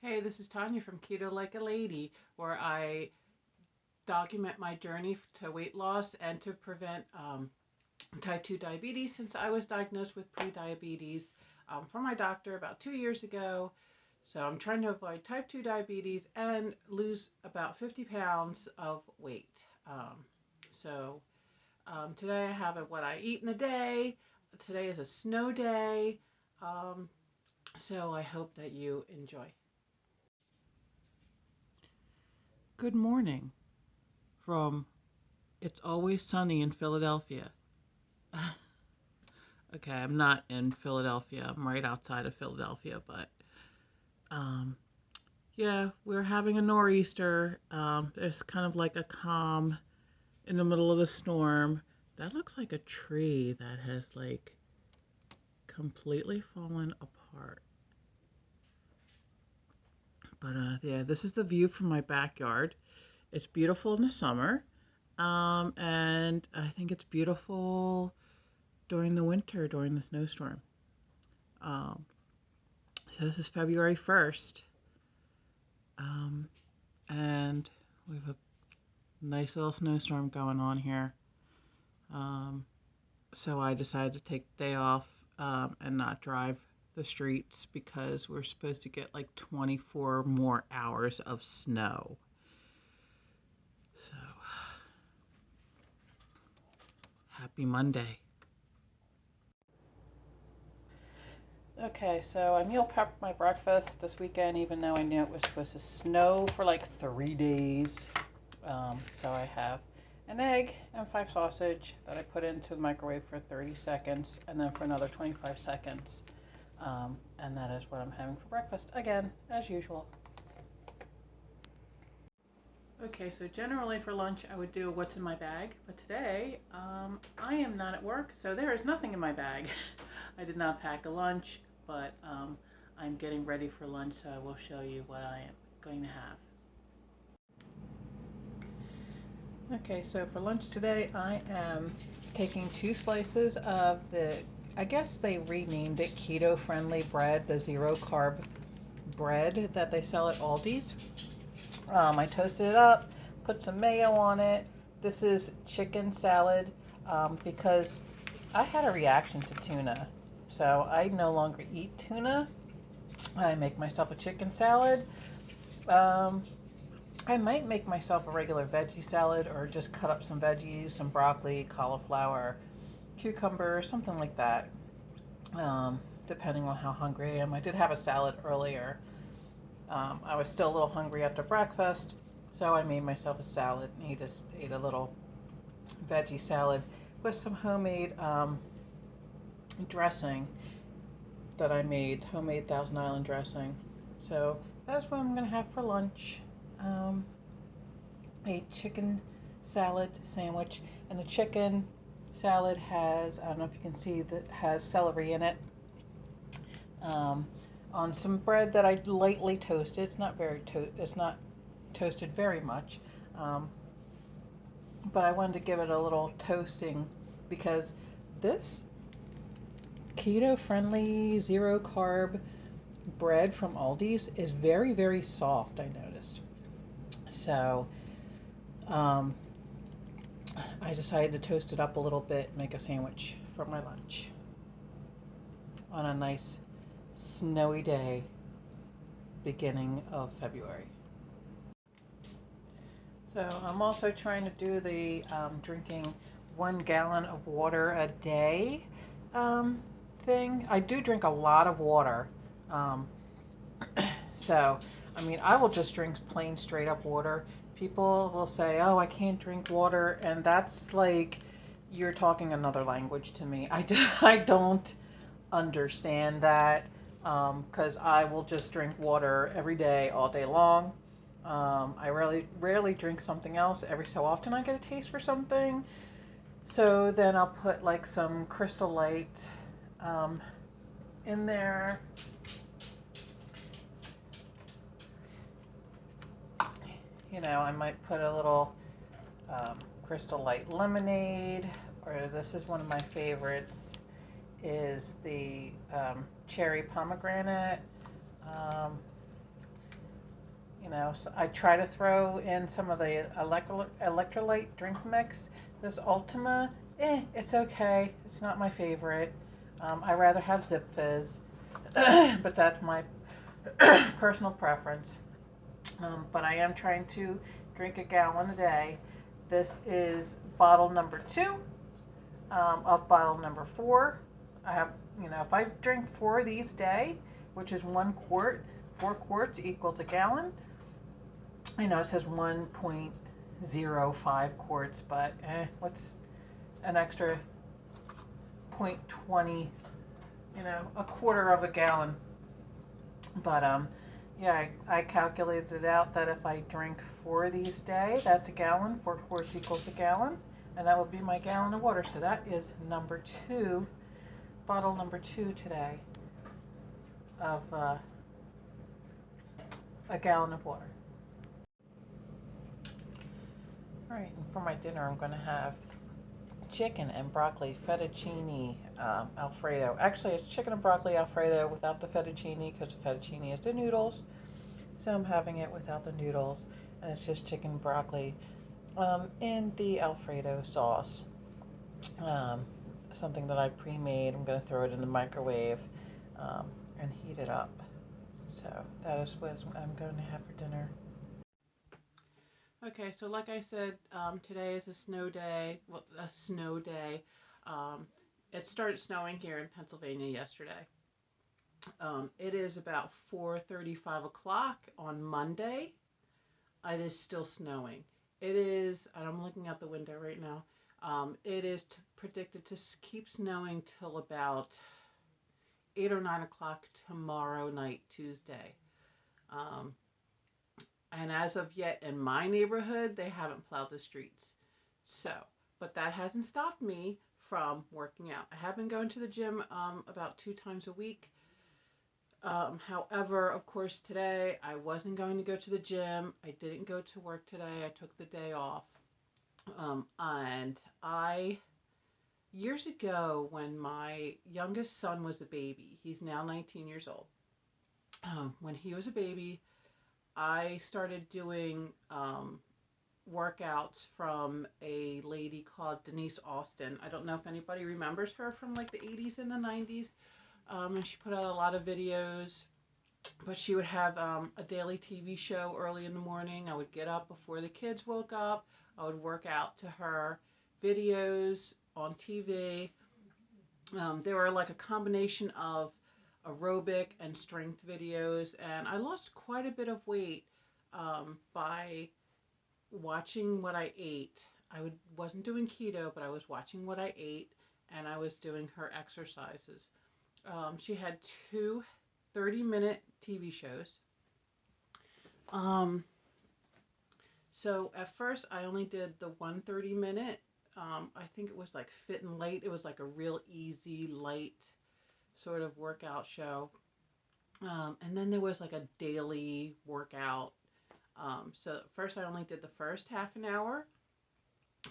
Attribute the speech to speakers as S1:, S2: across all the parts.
S1: Hey, this is Tanya from Keto Like a Lady, where I document my journey to weight loss and to prevent type 2 diabetes since I was diagnosed with prediabetes from my doctor about 2 years ago. So I'm trying to avoid type 2 diabetes and lose about 50 pounds of weight. Today I have what I eat in a day. Today is a snow day. Um, so I hope that you enjoy. Good morning from It's Always Sunny in Philadelphia. Okay, I'm not in Philadelphia. I'm right outside of Philadelphia, but um, yeah, we're having a nor'easter. There's kind of like a calm in the middle of the storm. That looks like a tree that has like completely fallen apart. But yeah, this is the view from my backyard. It's beautiful in the summer, and I think it's beautiful during the winter, during the snowstorm. Um, so this is February 1st, um, and we have a nice little snowstorm going on here. Um, so I decided to take the day off and not drive the streets because we're supposed to get like 24 more hours of snow. So happy Monday. Okay, so I meal prepped my breakfast this weekend, even though I knew it was supposed to snow for like 3 days. So I have an egg and 5 sausage that I put into the microwave for 30 seconds and then for another 25 seconds. And that is what I'm having for breakfast, again, as usual. Okay, so generally for lunch I would do what's in my bag, but today I am not at work, so there is nothing in my bag. I did not pack a lunch, but I'm getting ready for lunch, so I will show you what I am going to have. Okay, so for lunch today I am taking 2 slices of I guess they renamed it keto friendly bread, the zero carb bread that they sell at Aldi's. I toasted it up, put some mayo on it. This is chicken salad because I had a reaction to tuna. So I no longer eat tuna. I make myself a chicken salad. Um, I might make myself a regular veggie salad or just cut up some veggies, some broccoli, cauliflower, cucumber, something like that, depending on how hungry I am. I did have a salad earlier. I was still a little hungry after breakfast, so I made myself a salad and ate a little veggie salad with some homemade dressing that I made, homemade Thousand Island dressing. So that's what I'm going to have for lunch. Um, a chicken salad sandwich, and the chicken salad has, I don't know if you can see, that has celery in it. Um, on some bread that I lightly toasted. It's not toasted very much, um, but I wanted to give it a little toasting because this keto friendly zero carb bread from Aldi's is very, very soft, I noticed. So um, I decided to toast it up a little bit, make a sandwich for my lunch on a nice snowy day beginning of February. So I'm also trying to do the drinking 1 gallon of water a day um, thing. I do drink a lot of water. Um, so, I mean, I will just drink plain straight up water. People will say, oh, I can't drink water. And that's like, you're talking another language to me. I don't understand that because I will just drink water every day, all day long. I rarely drink something else. Every so often I get a taste for something. So then I'll put like some Crystal Light um, in there. You know, I might put a little Crystal Light lemonade, or this is one of my favorites, is the cherry pomegranate. Um, You know, so I try to throw in some of the electrolyte drink mix. This Ultima, it's okay. It's not my favorite. I rather have Zip Fizz, but that's my personal preference. But I am trying to drink a gallon a day. This is bottle number 2 of bottle number 4. I have, if I drink 4 of these a day, which is 1 quart, 4 quarts equals a gallon. I know it says 1.05 quarts, but what's an extra 0.20, a quarter of a gallon. But yeah, I calculated out that if I drink 4 of these a day, that's a gallon. 4 quarts equals a gallon, and that would be my gallon of water. So that is number 2, bottle number 2 today of a gallon of water. All right, and for my dinner, I'm going to have chicken and broccoli fettuccine Alfredo. Actually, it's chicken and broccoli Alfredo without the fettuccine because the fettuccine is the noodles. So I'm having it without the noodles, and it's just chicken and broccoli in the Alfredo sauce. Something that I pre-made. I'm going to throw it in the microwave and heat it up. So that is what I'm going to have for dinner. Okay, so like I said, today is a snow day. Well, a snow day. It started snowing here in Pennsylvania yesterday. It is about 4:30, 5 o'clock on Monday. It is still snowing. It is, and I'm looking out the window right now. It is predicted to keep snowing till about 8 or 9 o'clock tomorrow night, Tuesday. And as of yet, in my neighborhood, they haven't plowed the streets. So, but that hasn't stopped me from working out. I have been going to the gym about 2 times a week. However, of course, today I wasn't going to go to the gym. I didn't go to work today. I took the day off. And years ago, when my youngest son was a baby, he's now 19 years old. When he was a baby, I started doing workouts from a lady called Denise Austin. I don't know if anybody remembers her from like the 80s and the 90s. And she put out a lot of videos, but she would have a daily TV show early in the morning. I would get up before the kids woke up. I would work out to her videos on TV. They were like a combination of aerobic and strength videos, and I lost quite a bit of weight by watching what I ate. Wasn't doing keto, but I was watching what I ate, and I was doing her exercises. She had 2 30-minute TV shows. So at first I only did the 1 30-minute. I think it was like Fit and Light. It was like a real easy, light sort of workout show. And then there was like a daily workout. So first I only did the first half an hour.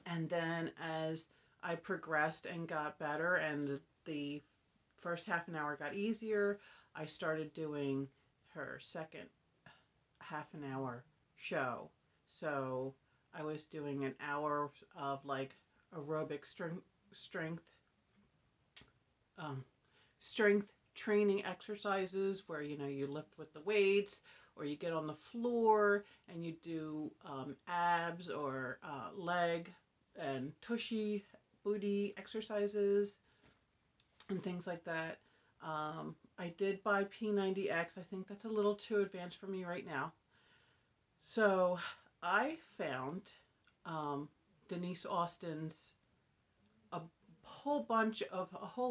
S1: And then as I progressed and got better and the first half an hour got easier, I started doing her second half an hour show. So I was doing an hour of like aerobic strength training exercises where you lift with the weights, or you get on the floor and you do abs or leg and tushy booty exercises and things like that. I did buy P90X. I think that's a little too advanced for me right now. So I found Denise Austin's a whole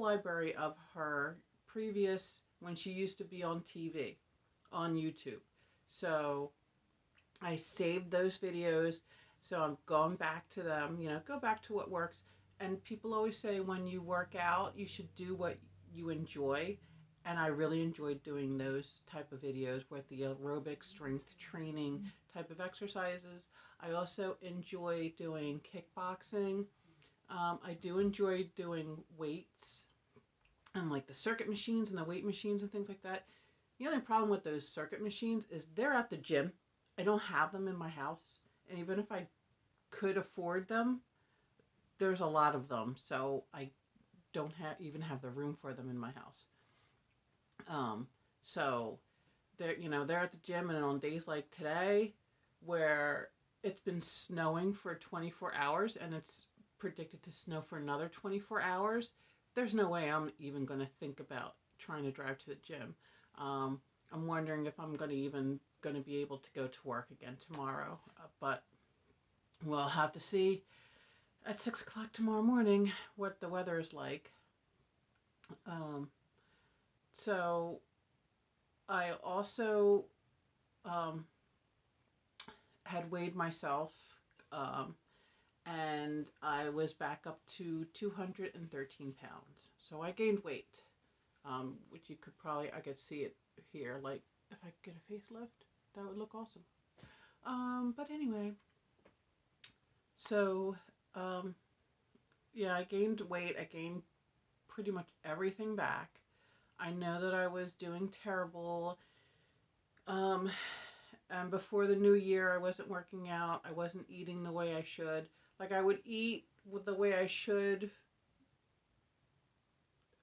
S1: library of her previous, when she used to be on TV, on YouTube. So I saved those videos. So I'm going back to them, go back to what works. And people always say when you work out, you should do what you enjoy. And I really enjoyed doing those type of videos with the aerobic strength training type of exercises. I also enjoy doing kickboxing. I do enjoy doing weights and like the circuit machines and the weight machines and things like that. The only problem with those circuit machines is they're at the gym.
S2: I don't have them in my house. And even if I could afford them, there's a lot of them. So I don't even have the room for them in my house. Um, so they're at the gym, and on days like today, where it's been snowing for 24 hours and it's predicted to snow for another 24 hours, there's no way I'm even going to think about trying to drive to the gym. Um, I'm wondering if I'm going to be able to go to work again tomorrow, but we'll have to see at 6 o'clock tomorrow morning what the weather is like. Um, so I also um, had weighed myself, um, and I was back up to 213 pounds. So I gained weight, which I could see it here. Like, if I could get a facelift, that would look awesome. But anyway, so, um, yeah, I gained weight. I gained pretty much everything back. I know that I was doing terrible. Um, and before the new year, I wasn't working out. I wasn't eating the way I should. Like, I would eat with the way I should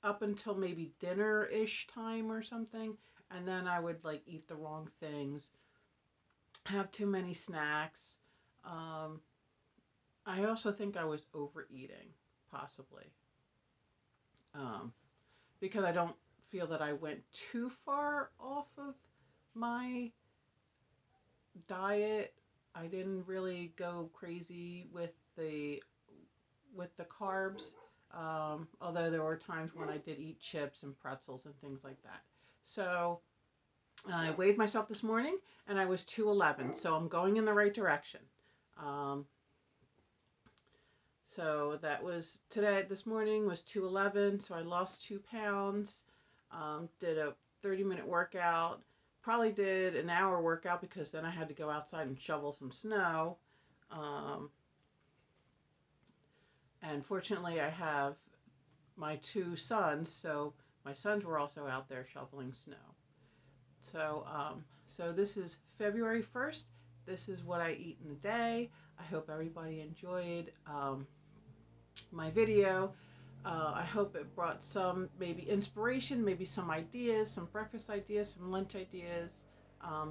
S2: up until maybe dinner-ish time or something, and then I would like eat the wrong things, have too many snacks. Um, I also think I was overeating, possibly, um, because I don't feel that I went too far off of my diet. I didn't really go crazy with the carbs, although there were times when I did eat chips and pretzels and things like that. So I weighed myself this morning and I was 211, so I'm going in the right direction. Um, so that was today, this morning was 211, so I lost 2 pounds. Did a 30-minute workout, probably did an hour workout because then I had to go outside and shovel some snow. Um, and fortunately, I have my 2 sons, so my sons were also out there shoveling snow. So this is February 1st. This is what I eat in a day. I hope everybody enjoyed my video. I hope it brought some maybe inspiration, maybe some ideas, some breakfast ideas, some lunch ideas,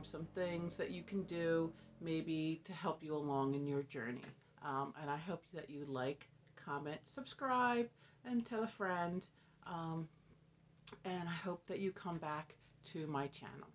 S2: some things that you can do maybe to help you along in your journey. And I hope that you like, comment, subscribe, and tell a friend. Um, and I hope that you come back to my channel.